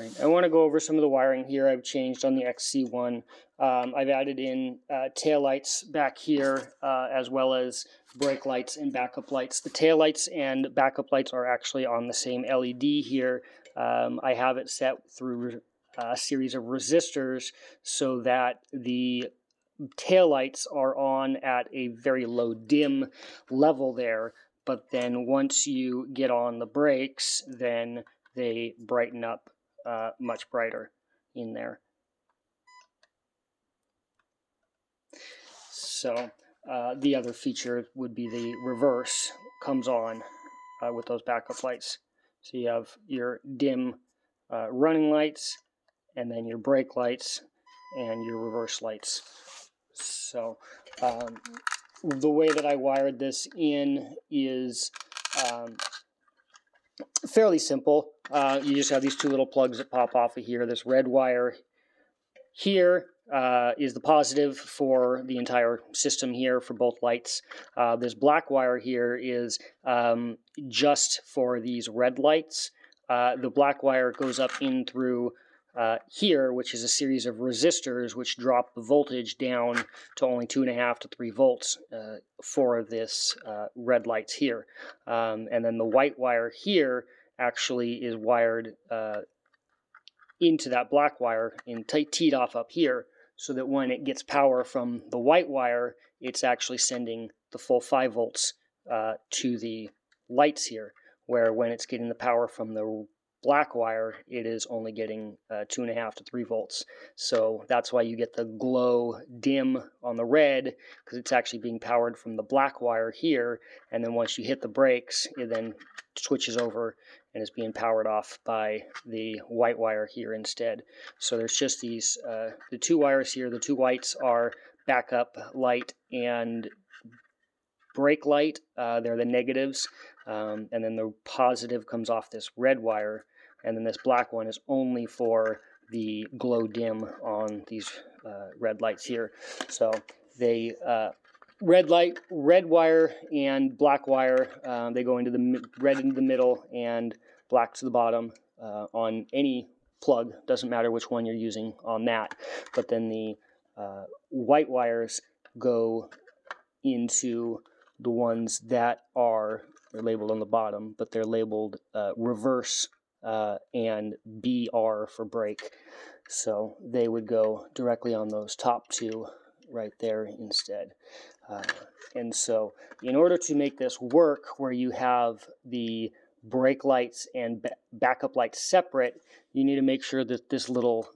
Right. I want to go over some of the wiring here I've changed on the XC-1. I've added in tail lights back here, as well as brake lights and backup lights. The tail lights and backup lights are actually on the same LED here. I have it set through a series of resistors so that the tail lights are on at a very low dim level there, but then once you get on the brakes, then they brighten up much brighter in there. So the other feature would be the reverse comes on with those backup lights. So you have your dim running lights, and then your brake lights and your reverse lights. So the way that I wired this in is fairly simple. You just have these two little plugs that pop off of here. This red wire here is the positive for the entire system here for both lights. This black wire here is just for these red lights. The black wire goes up in through here, which is a series of resistors which drop the voltage down to only 2.5 to 3 volts for this red lights here. And then the white wire here actually is wired into that black wire and teed off up here, so that when it gets power from the white wire, it's actually sending the full 5 volts to the lights here, where when it's getting the power from the black wire, it is only getting 2.5 to 3 volts. So that's why you get the glow dim on the red, because it's actually being powered from the black wire here, and then once you hit the brakes, it then switches over and is being powered off by the white wire here instead. So there's just these, the two wires here. The two whites are backup light and brake light. They're the negatives. And then the positive comes off this red wire. And then this black one is only for the glow dim on these red lights here. So they red wire and black wire, they go into the red into the middle and black to the bottom on any plug. Doesn't matter which one you're using on that. But then the white wires go into the ones that they're labeled on the bottom, but they're labeled reverse and BR for brake. So they would go directly on those top two right there instead. And so in order to make this work, where you have the brake lights and backup lights separate, you need to make sure that this little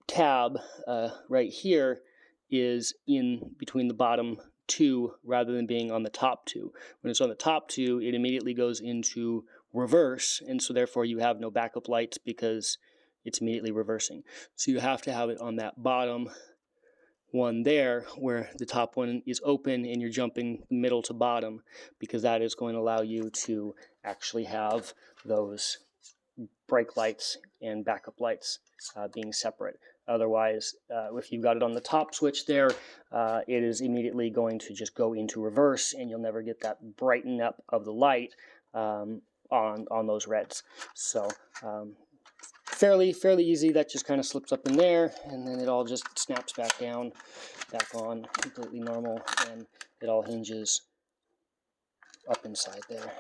tab right here is in between the bottom two rather than being on the top two. When it's on the top two, it immediately goes into reverse, and so therefore you have no backup lights because it's immediately reversing. So you have to have it on that bottom one there, where the top one is open and you're jumping middle to bottom, because that is going to allow you to actually have those brake lights and backup lights being separate. Otherwise, if you've got it on the top switch there, it is immediately going to just go into reverse, and you'll never get that brighten up of the light on those reds. So fairly easy. That just kind of slips up in there, and then it all just snaps back down, back on, completely normal, and it all hinges up inside there.